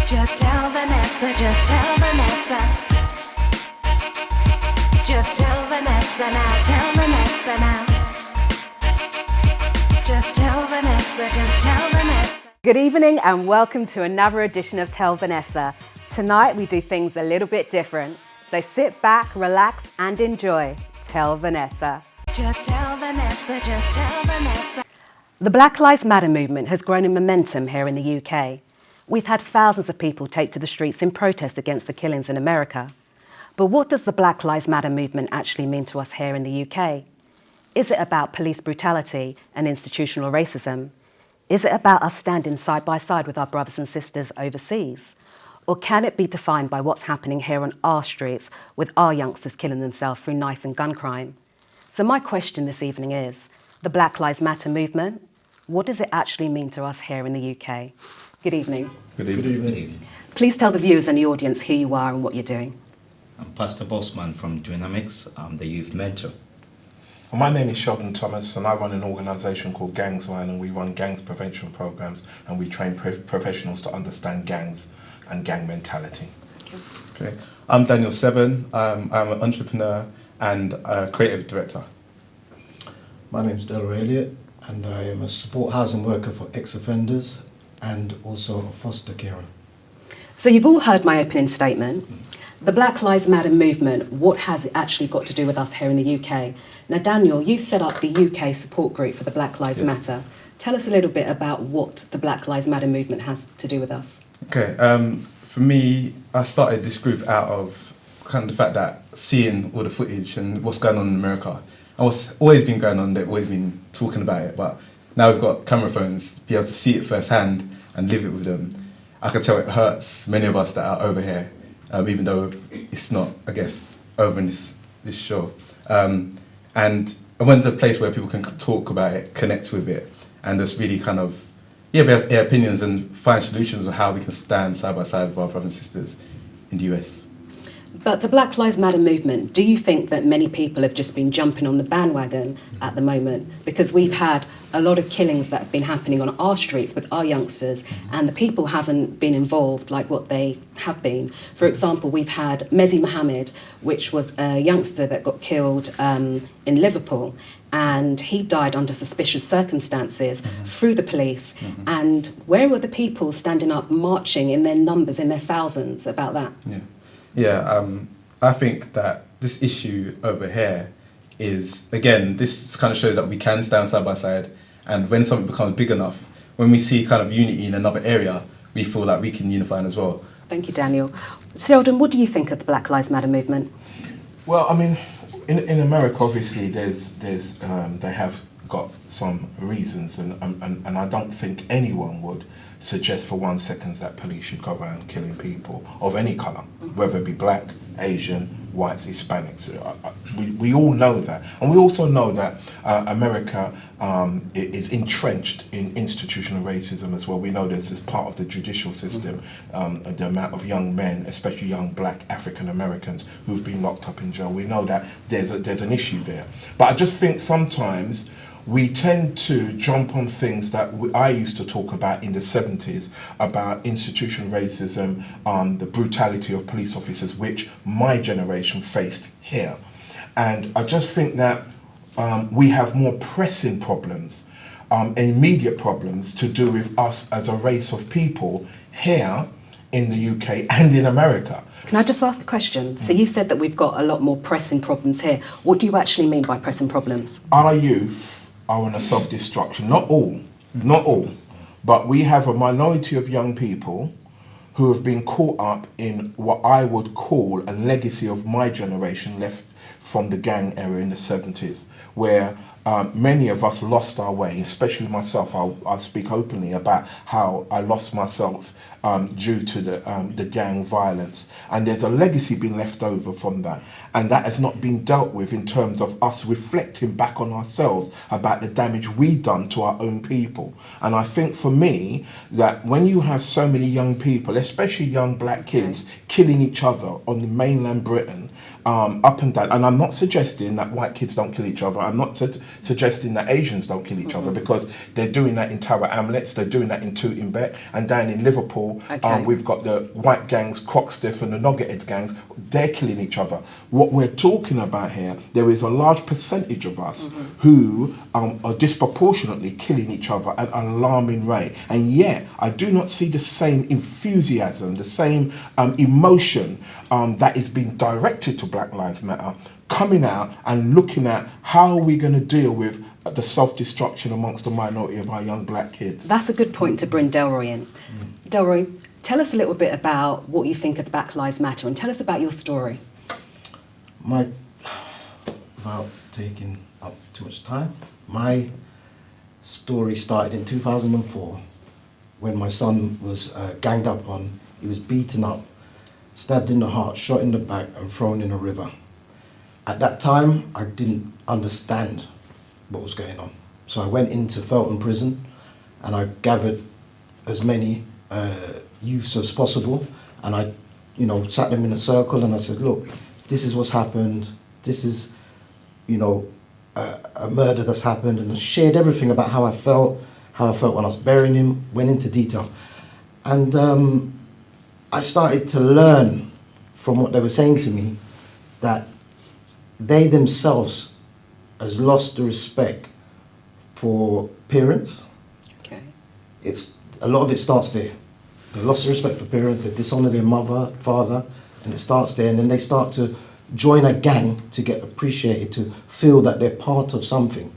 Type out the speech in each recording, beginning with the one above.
Just tell Vanessa, just tell Vanessa. Just tell Vanessa now, tell Vanessa now. Just tell Vanessa, just tell Vanessa. Good evening and welcome to another edition of Tell Vanessa. Tonight we do things a little bit different, so sit back, relax and enjoy Tell Vanessa. Just tell Vanessa, just tell Vanessa. The Black Lives Matter movement has grown in momentum here in the UK. We've had thousands of people take to the streets in protest against the killings in America. But what does the Black Lives Matter movement actually mean to us here in the UK? Is it about police brutality and institutional racism? Is it about us standing side by side with our brothers and sisters overseas? Or can it be defined by what's happening here on our streets with our youngsters killing themselves through knife and gun crime? So my question this evening is, the Black Lives Matter movement, what does it actually mean to us here in the UK? Good evening. Good evening. Good evening. Please tell the viewers and the audience who you are and what you're doing. I'm Pastor Bossman from Dynamics. I'm the youth mentor. Well, my name is Sheldon Thomas and I run an organisation called Gangs Line, and we run gangs prevention programmes and we train professionals to understand gangs and gang mentality. Okay. I'm Daniel Seven. I'm an entrepreneur and a creative director. My name is Delroy Elliott and I am a support housing worker for ex-offenders and also a foster carer. So you've all heard my opening statement. The Black Lives Matter movement, what has it actually got to do with us here in the UK? Now, Daniel, you set up the UK support group for the Black Lives Matter. Tell us a little bit about what the Black Lives Matter movement has to do with us. Okay, for me, I started this group out of kind of the fact that seeing all the footage and what's going on in America, and what's always been going on, they've always been talking about it, but now we've got camera phones, be able to see it firsthand and live it with them. I can tell it hurts many of us that are over here, even though it's not, I guess, over in this show. And I went to a place where people can talk about it, connect with it, and just really kind of, we have opinions and find solutions on how we can stand side by side with our brothers and sisters in the US. But the Black Lives Matter movement, do you think that many people have just been jumping on the bandwagon at the moment? Because we've had a lot of killings that have been happening on our streets with our youngsters, and the people haven't been involved like what they have been. For example, we've had Mezi Mohammed, which was a youngster that got killed in Liverpool, and he died under suspicious circumstances through the police. And where were the people standing up, marching in their numbers, in their thousands about that? Yeah, I think that this issue over here is, again, this kind of shows that we can stand side by side, and when something becomes big enough, when we see kind of unity in another area, we feel like we can unify as well. Thank you, Daniel. Sheldon, what do you think of the Black Lives Matter movement? Well, I mean, in America, obviously, they have got some reasons, and I don't think anyone would suggest for 1 second that police should go around killing people of any colour, whether it be black, Asian, whites, Hispanics. We all know that. And we also know that America is entrenched in institutional racism as well. We know this is part of the judicial system, the amount of young men, especially young black African Americans who've been locked up in jail. We know that there's an issue there. But I just think sometimes we tend to jump on things that I used to talk about in the 70s, about institutional racism, the brutality of police officers, which my generation faced here. And I just think that we have more pressing problems, immediate problems to do with us as a race of people here in the UK and in America. Can I just ask a question? So you said that we've got a lot more pressing problems here. What do you actually mean by pressing problems? Our youth are on a self-destruction. Not all, but we have a minority of young people who have been caught up in what I would call a legacy of my generation left from the gang era in the 70s, where many of us lost our way, especially myself. I'll speak openly about how I lost myself due to the gang violence. And there's a legacy being left over from that. And that has not been dealt with in terms of us reflecting back on ourselves about the damage we done to our own people. And I think for me, that when you have so many young people, especially young black kids, killing each other on the mainland Britain, up and down, and I'm not suggesting that white kids don't kill each other. I'm not suggesting that Asians don't kill each other, because they're doing that in Tower Hamlets, they're doing that in Tooting Bec, and down in Liverpool, we've got the white gangs, Croxtiff and the Noggerheads gangs. They're killing each other. What we're talking about here, there is a large percentage of us who are disproportionately killing each other at an alarming rate, and yet I do not see the same enthusiasm, the same emotion that is being directed to Black Lives Matter coming out and looking at how we're going to deal with the self-destruction amongst the minority of our young black kids. That's a good point to bring Delroy in. Delroy, tell us a little bit about what you think of Black Lives Matter, and tell us about your story. Without taking up too much time, my story started in 2004 when my son was ganged up on. He was beaten up, stabbed in the heart, shot in the back and thrown in a river. At that time, I didn't understand what was going on. So I went into Felton Prison and I gathered as many youths as possible, and I, sat them in a circle and I said, look, this is what's happened, this is, a murder that's happened, and I shared everything about how I felt when I was burying him, went into detail. And I started to learn from what they were saying to me that they themselves has lost the respect for parents. Okay. A lot of it starts there. They lost the respect for parents, they dishonour their mother, father, and it starts there, and then they start to join a gang to get appreciated, to feel that they're part of something.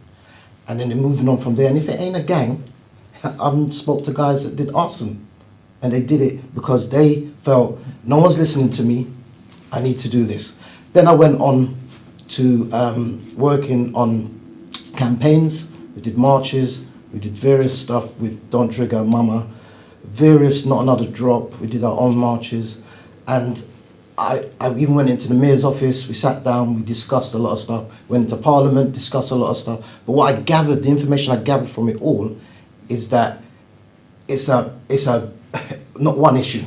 And then they're moving on from there. And if it ain't a gang, I've spoke to guys that did arson, and they did it because they felt, no one's listening to me, I need to do this. Then I went on to working on campaigns. We did marches, we did various stuff with Don't Trigger Mama, various Not Another Drop, we did our own marches. And I even went into the mayor's office, we sat down, we discussed a lot of stuff, went into Parliament, discussed a lot of stuff. But what I gathered, the information I gathered from it all, is that it's a not one issue,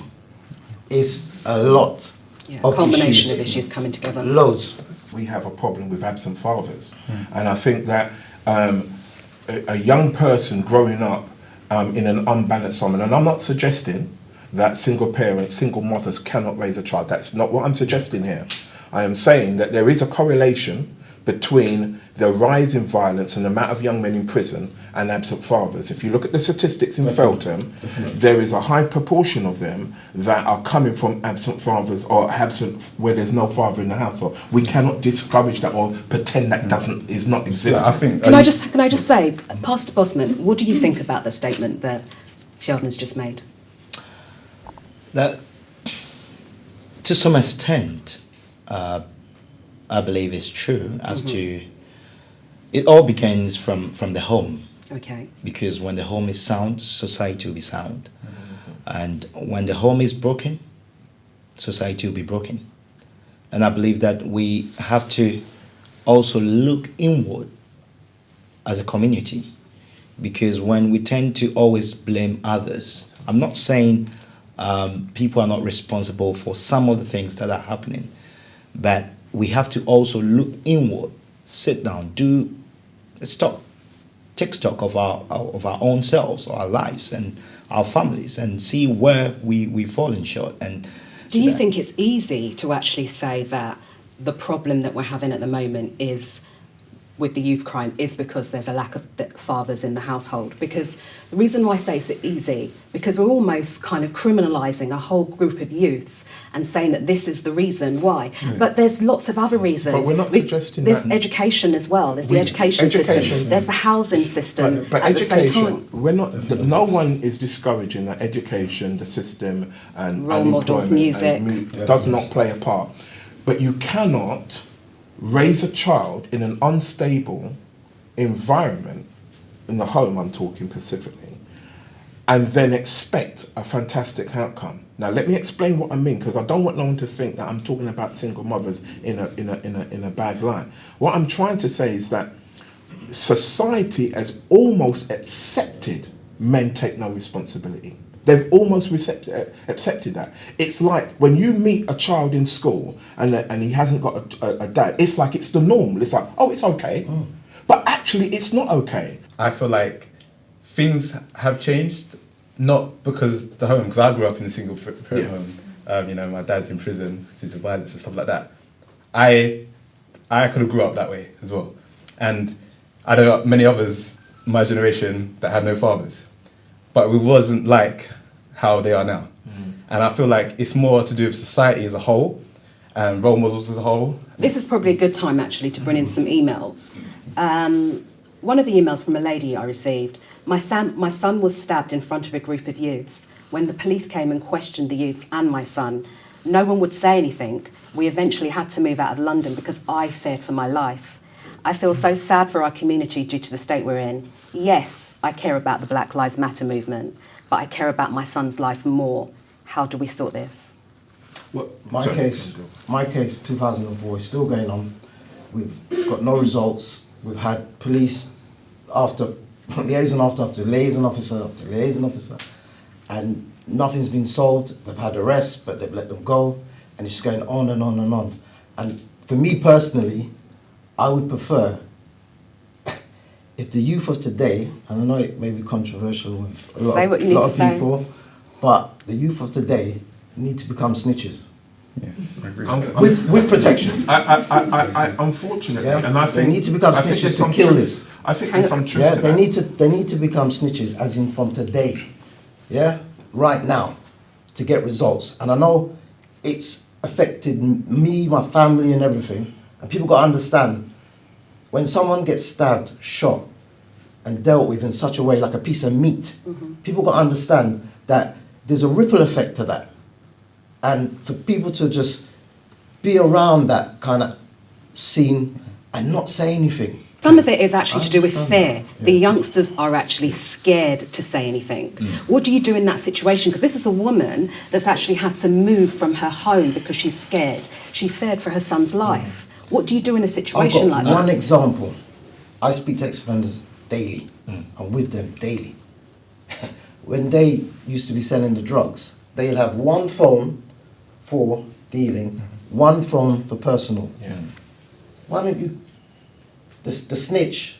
it's a lot A culmination of issues coming together. Loads. We have a problem with absent fathers. And I think that a young person growing up in an unbalanced home, and I'm not suggesting that single parents, single mothers cannot raise a child. That's not what I'm suggesting here. I am saying that there is a correlation between the rise in violence and the amount of young men in prison and absent fathers. If you look at the statistics in Feltham, there is a high proportion of them that are coming from absent fathers or absent where there's no father in the household. We cannot discourage that or pretend that is not existing. I think, Can I just say, Pastor Bosman, what do you think about the statement that Sheldon's just made? That, to some extent, I believe it's true as to, it all begins from the home. Okay. Because when the home is sound, society will be sound. And when the home is broken, society will be broken. And I believe that we have to also look inward as a community. Because when we tend to always blame others, I'm not saying people are not responsible for some of the things that are happening, but we have to also look inward, sit down, take stock of our own selves, our lives, and our families, and see where we've fallen short. And do you think it's easy to actually say that the problem that we're having at the moment is with the youth crime is because there's a lack of fathers in the household? Because the reason why I say it's easy, because we're almost kind of criminalising a whole group of youths and saying that this is the reason why. But there's lots of other reasons. But we're not suggesting there's that. education as well. There's the education system. There's the housing system. But at education, the same time. we're not. No one is discouraging that education, the system, and Role models, music. does not play a part. But you cannot raise a child in an unstable environment, in the home I'm talking specifically, and then expect a fantastic outcome. Now let me explain what I mean, because I don't want no one to think that I'm talking about single mothers in a bad light. What I'm trying to say is that society has almost accepted men take no responsibility. They've almost accepted that. It's like when you meet a child in school and he hasn't got a dad, it's like it's the norm. It's like, oh, it's okay. But actually, it's not okay. I feel like things have changed, not because the home, because I grew up in a single parent home. You know, my dad's in prison due to violence and stuff like that. I could have grew up that way as well. And I know many others, my generation, that had no fathers. But it wasn't like how they are now. And I feel like it's more to do with society as a whole and role models as a whole. This is probably a good time actually to bring in some emails. One of the emails from a lady I received, my son was stabbed in front of a group of youths. When the police came and questioned the youths and my son, no one would say anything. We eventually had to move out of London because I feared for my life. I feel so sad for our community due to the state we're in. Yes, I care about the Black Lives Matter movement, but I care about my son's life more. How do we sort this? Well, My case, 2004, is still going on. We've got no results. We've had police after liaison after liaison officer after liaison officer, and nothing's been solved. They've had arrests, but they've let them go, and it's just going on and on and on. And for me personally, I would prefer if the youth of today, and I know it may be controversial with a lot of people, but the youth of today need to become snitches. Yeah, I agree. With protection. I unfortunately, Yeah? and I think they need to become I think snitches there's to some kill truth. this. I think there's some truth Yeah, to they that. need to become snitches, as in from today. Yeah, right now, to get results. And I know it's affected me, my family, and everything. And people got to understand, when someone gets stabbed, shot, and dealt with in such a way, like a piece of meat, people got to understand that there's a ripple effect to that. And for people to just be around that kind of scene and not say anything. Some of it is actually to do with understand fear. that. The Yeah. youngsters are actually scared to say anything. What do you do in that situation? Because this is a woman that's actually had to move from her home because she's scared. She feared for her son's life. What do you do in a I've situation got like one that? example. I speak to ex-offenders daily. I'm with them daily. When they used to be selling the drugs, they'd have one phone for dealing, one phone for personal. Yeah. Why don't you, the snitch,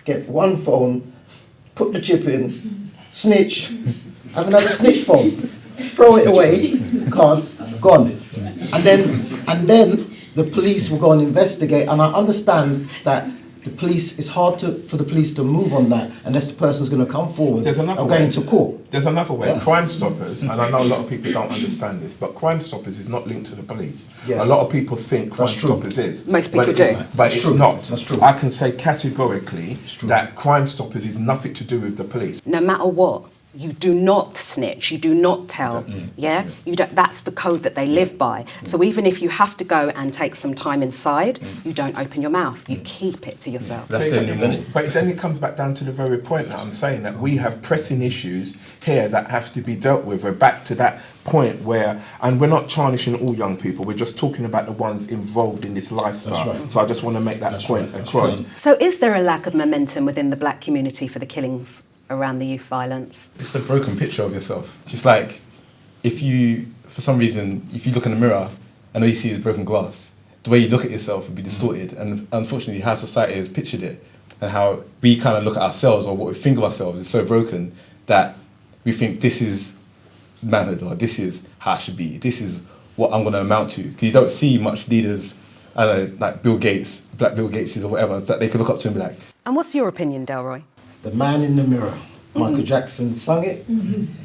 get one phone, put the chip in, snitch, have another snitch phone, throw it away, gone. And then the police will go and investigate, and I understand that the police, it's hard for the police to move on that unless the person's going to come forward There's another or way. going to court. There's another way. Yeah. Crime Stoppers, and I know a lot of people don't understand this, but Crime Stoppers is not linked to the police. Yes. A lot of people think Crime That's true. Stoppers is. Most but people it's- do. But That's it's true. not. That's true. I can say categorically true. that Crime Stoppers is nothing to do with the police. No matter what, you do not snitch, you do not tell, yeah? You don't, that's the code that they live by. So even if you have to go and take some time inside, you don't open your mouth, you keep it to yourself. That's the only one. But then it comes back down to the very point that I'm saying, that we have pressing issues here that have to be dealt with. We're back to that point where, and we're not tarnishing all young people, we're just talking about the ones involved in this lifestyle. That's right. So I just want to make that point across. So is there a lack of momentum within the black community for the killings around the youth violence? It's a broken picture of yourself. It's like if you, for some reason, if you look in the mirror and all you see is broken glass, the way you look at yourself would be distorted. And unfortunately, how society has pictured it and how we kind of look at ourselves or what we think of ourselves is so broken that we think this is manhood or this is how I should be. This is what I'm going to amount to. Because you don't see much leaders, I don't know, like Bill Gates, Black Bill Gateses or whatever, that they could look up to and be like, And what's your opinion, Delroy? The man in the mirror. Michael Jackson sung it.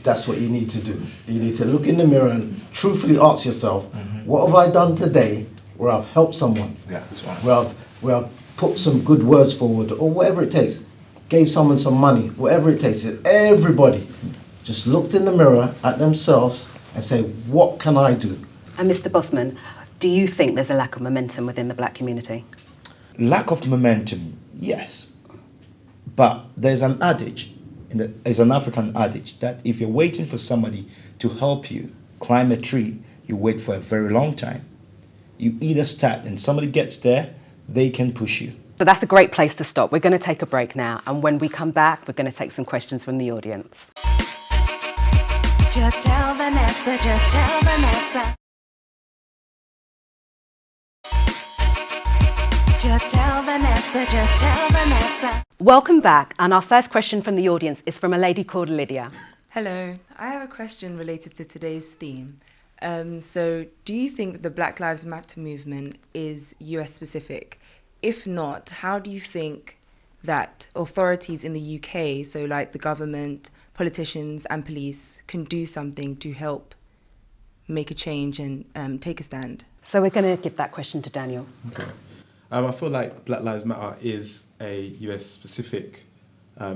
That's what you need to do. You need to look in the mirror and truthfully ask yourself, what have I done today where I've helped someone? Yeah, that's right. Where I've put some good words forward or whatever it takes. Gave someone some money, whatever it takes. Everybody just looked in the mirror at themselves and say, what can I do? And Mr. Bossman, do you think there's a lack of momentum within the black community? Lack of momentum, yes. But there's an adage, there's an African adage that if you're waiting for somebody to help you climb a tree, you wait for a very long time. You either start and somebody gets there, they can push you. So that's a great place to stop. We're going to take a break now, and when we come back, we're going to take some questions from the audience. Just tell Vanessa, just tell Vanessa. Just tell Vanessa, just tell Vanessa. Welcome back, and our first question from the audience is from a lady called Lydia. Hello, I have a question related to today's theme. So, do you think the Black Lives Matter movement is US specific? If not, how do you think that authorities in the UK, so like the government, politicians and police, can do something to help make a change and take a stand? So we're going to give that question to Daniel. Okay. I feel like Black Lives Matter is a US-specific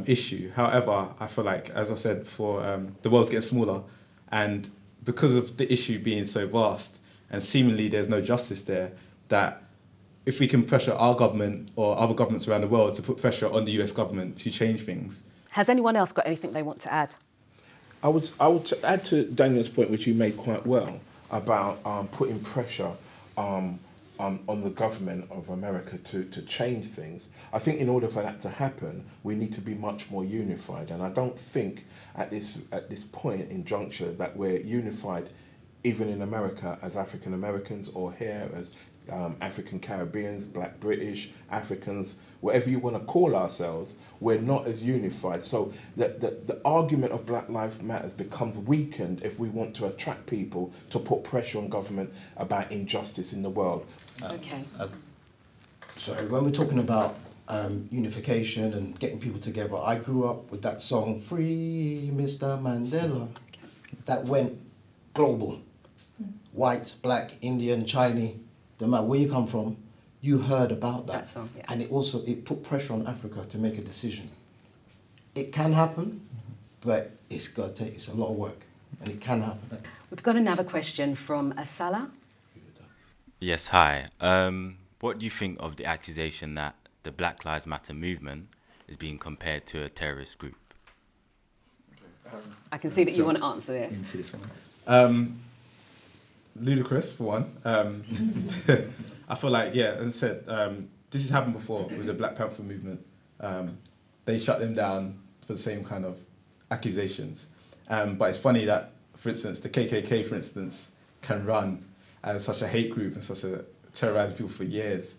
issue. However, I feel like, as I said before, the world's getting smaller, and because of the issue being so vast and seemingly there's no justice there, that if we can pressure our government or other governments around the world to put pressure on the US government to change things. Has anyone else got anything they want to add? I would add to Daniel's point, which you made quite well, about putting pressure on the government of America to change things. I think in order for that to happen, we need to be much more unified. And I don't think at this point in juncture that we're unified, even in America, as African Americans, or here as African Caribbeans, Black British, Africans, whatever you want to call ourselves, we're not as unified. So the argument of Black Lives Matter becomes weakened if we want to attract people to put pressure on government about injustice in the world. Okay. So when we're talking about unification and getting people together, I grew up with that song, Free Mr. Mandela, that went global. White, black, Indian, Chinese, no matter where you come from, you heard about that. Song, yeah. And it put pressure on Africa to make a decision. It can happen, but it's a lot of work, and it can happen. We've got another question from Asala. Yes, hi. What do you think of the accusation that the Black Lives Matter movement is being compared to a terrorist group? I can see that you want to answer this. Ludicrous, for one. I feel like, yeah, as I said, this has happened before with the Black Panther movement. They shut them down for the same kind of accusations. But it's funny that, for instance, the KKK, for instance, can run as such a hate group and such a terrorizing people for years,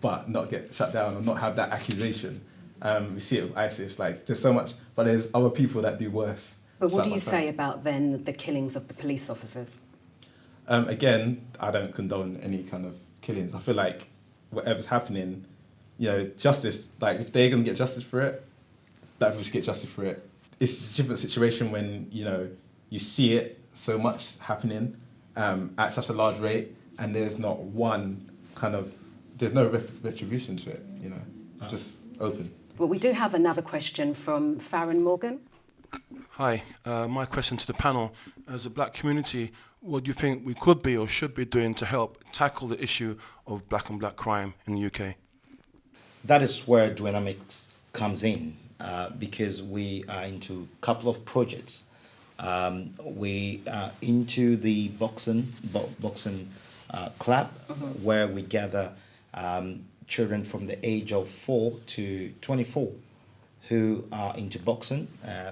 but not get shut down or not have that accusation. We see it with ISIS, like there's so much, but there's other people that do worse. But what do you say about then the killings of the police officers? Again, I don't condone any kind of killings. I feel like whatever's happening, justice, like if they're going to get justice for it, Black people should get justice for it. It's a different situation when, you see it so much happening at such a large rate, and there's not one there's no retribution to it, It's just open. Well, we do have another question from Farron Morgan. Hi, my question to the panel. As a black community, what do you think we could be or should be doing to help tackle the issue of black on black crime in the UK? That is where Dynamics comes in, because we are into a couple of projects. We are into the boxing club, where we gather children from the age of 4 to 24 who are into boxing.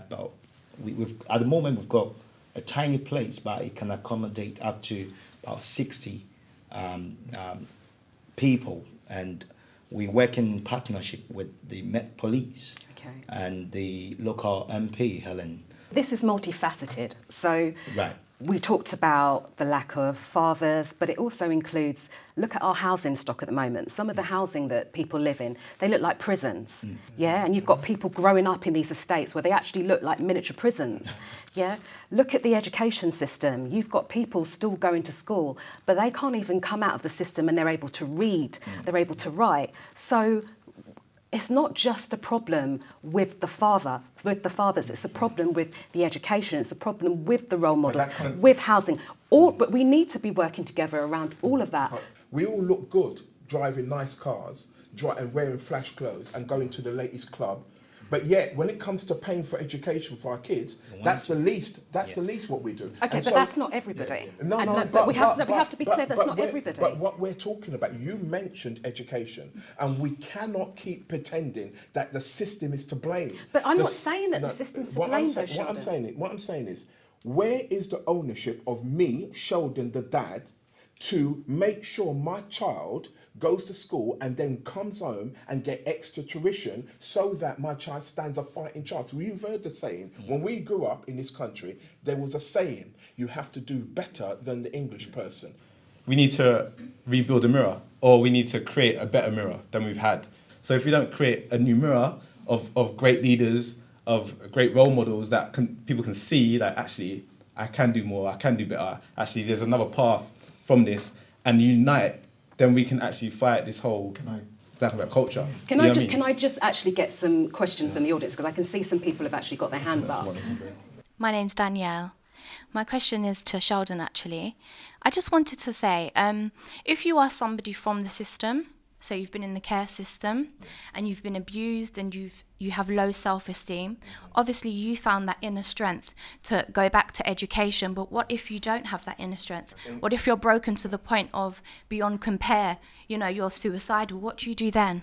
But we've at the moment we've got a tiny place, but it can accommodate up to about 60 people, and we work in partnership with the Met Police and the local MP, Helen. This is multifaceted. So Right. we talked about the lack of fathers, but it also includes, look at our housing stock at the moment. Some of the housing that people live in, they look like prisons, yeah? And you've got people growing up in these estates where they actually look like miniature prisons, yeah? Look at the education system. You've got people still going to school, but they can't even come out of the system and they're able to read, they're able to write. So it's not just a problem with the fathers, it's a problem with the education, it's a problem with the role models, with housing. But we need to be working together around all of that. We all look good driving nice cars and wearing flash clothes and going to the latest club But yet, when it comes to paying for education for our kids, that's the least. That's the least what we do. Okay, And but that's not everybody. No, And no, look, but we have to be clear. That's not we're- everybody. But what we're talking about, you mentioned education, and we cannot keep pretending that the system is to blame. But I'm not saying that the system's to blame, though, What Sheldon. I'm saying is, where is the ownership of me, Sheldon, the dad, to make sure my child goes to school and then comes home and get extra tuition so that my child stands a fighting chance? You've heard the saying, when we grew up in this country, there was a saying, you have to do better than the English person. We need to rebuild a mirror, or we need to create a better mirror than we've had. So if we don't create a new mirror of great leaders, of great role models that people can see that actually I can do more, I can do better, actually there's another path from this, and unite, then we can actually fight this whole black and white culture. Can I just actually get some questions from the audience, because I can see some people have actually got their hands up. My name's Danielle. My question is to Sheldon, actually. I just wanted to say, if you are somebody from the system, so you've been in the care system and you've been abused and you have low self-esteem, obviously you found that inner strength to go back to education, but what if you don't have that inner strength? What if you're broken to the point of beyond compare, you're suicidal? What do you do then?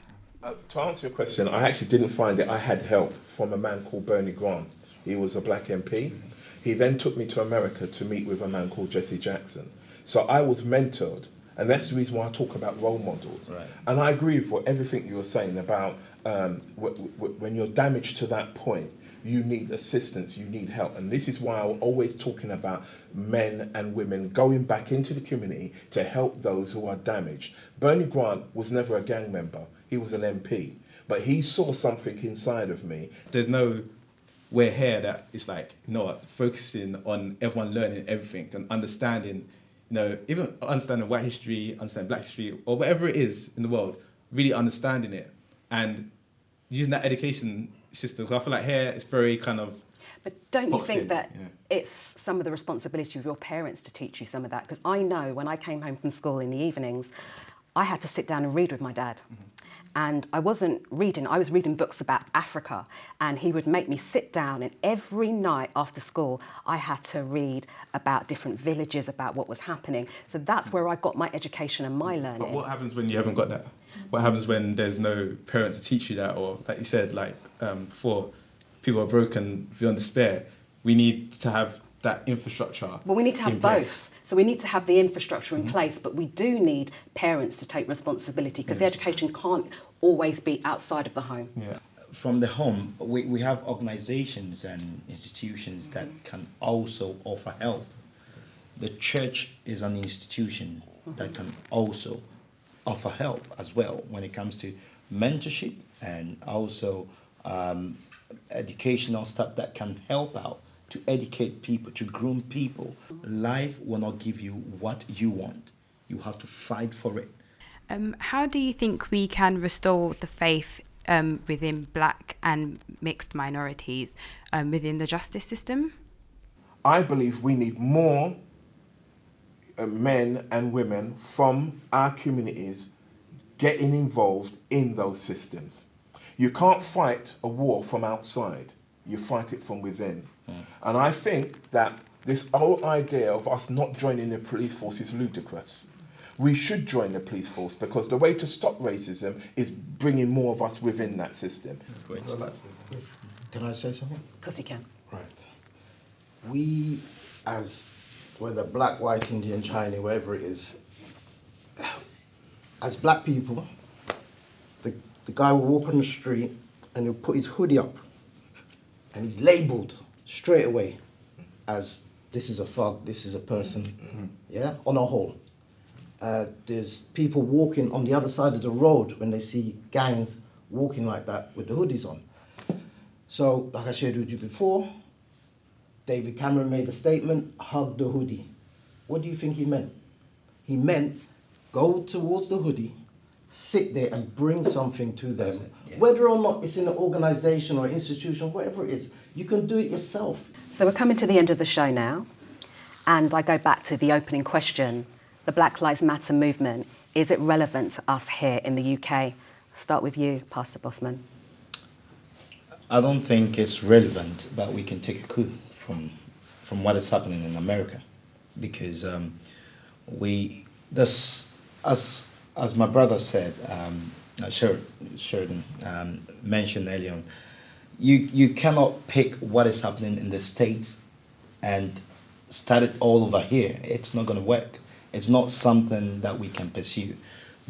To answer your question, I actually didn't find it. I had help from a man called Bernie Grant. He was a black MP. He then took me to America to meet with a man called Jesse Jackson. So I was mentored, and that's the reason why I talk about role models. Right. And I agree with everything you were saying about when you're damaged to that point, you need assistance, you need help. And this is why I'm always talking about men and women going back into the community to help those who are damaged. Bernie Grant was never a gang member. He was an MP. But he saw something inside of me. There's no way here that it's like, focusing on everyone learning everything and understanding, even understanding white history, understanding black history, or whatever it is in the world, really understanding it and using that education system. Because I feel like here it's very kind of... But don't you think that it's some of the responsibility of your parents to teach you some of that? Because I know when I came home from school in the evenings, I had to sit down and read with my dad. Mm-hmm. And I wasn't reading, I was reading books about Africa, and he would make me sit down, and every night after school I had to read about different villages, about what was happening. So that's where I got my education and my learning. But what happens when you haven't got that? What happens when there's no parent to teach you that? Or like you said, before, people are broken beyond despair. We need to have that infrastructure. Well, we need to have both. So we need to have the infrastructure in place, but we do need parents to take responsibility, because the education can't always be outside of the home. Yeah. From the home, we have organizations and institutions that can also offer help. The church is an institution that can also offer help as well when it comes to mentorship and also educational stuff that can help out to educate people, to groom people. Life will not give you what you want. You have to fight for it. How do you think we can restore the faith within black and mixed minorities within the justice system? I believe we need more men and women from our communities getting involved in those systems. You can't fight a war from outside. You fight it from within. And I think that this whole idea of us not joining the police force is ludicrous. We should join the police force, because the way to stop racism is bringing more of us within that system. Can I say something? Of course you can. Right. We, whether black, white, Indian, Chinese, wherever it is, as black people, the guy will walk on the street and he'll put his hoodie up and he's labelled straight away as this is a thug, this is a person, on a whole. There's people walking on the other side of the road when they see gangs walking like that with the hoodies on. So, like I shared with you before, David Cameron made a statement, hug the hoodie. What do you think he meant? He meant go towards the hoodie, sit there and bring something to them. Whether or not it's in an organisation or institution, whatever it is, you can do it yourself. So we're coming to the end of the show now, and I go back to the opening question. The Black Lives Matter movement, is it relevant to us here in the UK? Start with you, Pastor Bossman. I don't think it's relevant, but we can take a clue from what is happening in America, because we this as my brother said, Sheridan mentioned earlier on, you cannot pick what is happening in the States and start it all over here. It's not going to work. It's not something that we can pursue,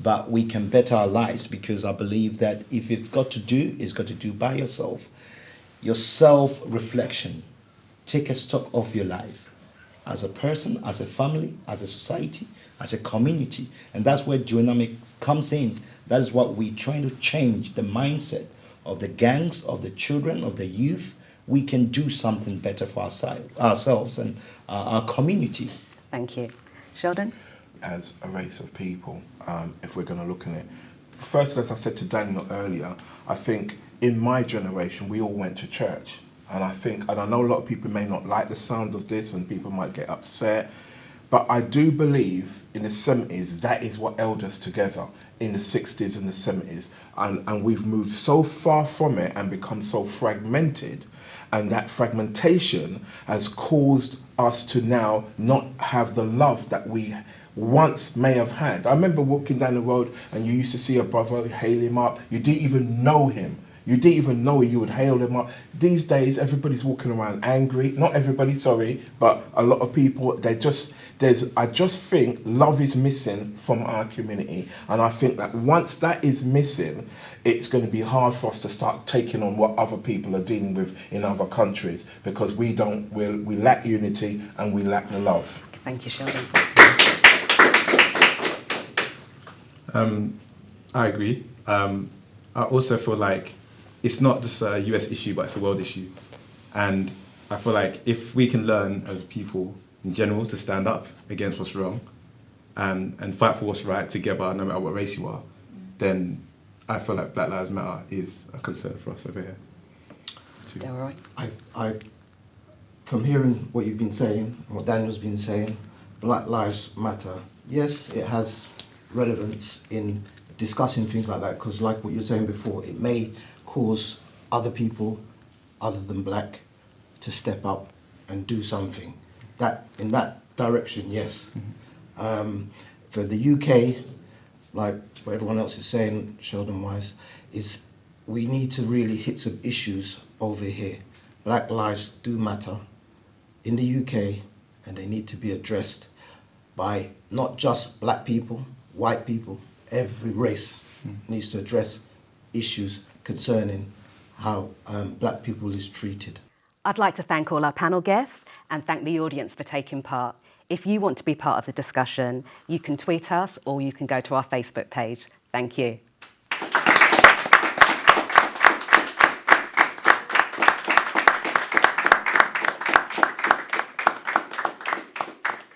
but we can better our lives, because I believe that if it's got to do, it's got to do by yourself. Your self-reflection. Take a stock of your life as a person, as a family, as a society, as a community. And that's where dynamics comes in. That is what we're trying to change, the mindset of the gangs, of the children, of the youth. We can do something better for ourselves and our community. Thank you. Sheldon? As a race of people, if we're going to look at it. First, as I said to Daniel earlier, I think in my generation, we all went to church. And I know a lot of people may not like the sound of this and people might get upset, but I do believe in the 70s, that is what held us together in the 60s and the 70s. And we've moved so far from it and become so fragmented. And that fragmentation has caused us to now not have the love that we once may have had. I remember walking down the road and you used to see a brother, hail him up. You didn't even know him. You didn't even know you would hail him up. These days, everybody's walking around angry. Not everybody, sorry, but a lot of people, I just think love is missing from our community. And I think that once that is missing, it's going to be hard for us to start taking on what other people are dealing with in other countries, because we lack unity and we lack the love. Thank you, Sheldon. I agree. I also feel like it's not just a US issue, but it's a world issue. And I feel like if we can learn as people in general to stand up against what's wrong and fight for what's right together, no matter what race you are, then I feel like Black Lives Matter is a concern for us over here. Yeah, all right. I, from hearing what you've been saying, and what Daniel's been saying, Black Lives Matter, yes, it has relevance in discussing things like that, because like what you're saying before, it may cause other people other than black to step up and do something. That in that direction, yes. Mm-hmm. For the UK, like what everyone else is saying, Sheldon-wise, is we need to really hit some issues over here. Black lives do matter in the UK, and they need to be addressed by not just black people, white people, every race needs to address issues concerning how black people is treated. I'd like to thank all our panel guests and thank the audience for taking part. If you want to be part of the discussion, you can tweet us or you can go to our Facebook page. Thank you.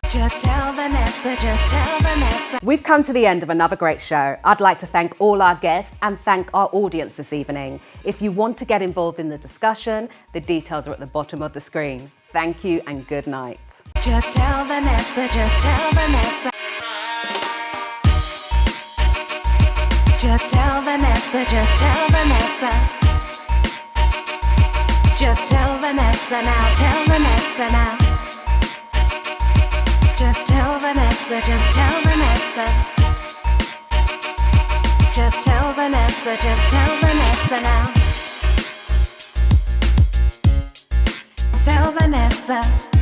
Just tell Vanessa, just tell Vanessa. We've come to the end of another great show. I'd like to thank all our guests and thank our audience this evening. If you want to get involved in the discussion, the details are at the bottom of the screen. Thank you and good night. Just tell Vanessa, just tell Vanessa. Just tell Vanessa, just tell Vanessa. Just tell Vanessa now, tell Vanessa now. Just tell Vanessa, just tell Vanessa. Just tell Vanessa, just tell Vanessa now. Tell Vanessa.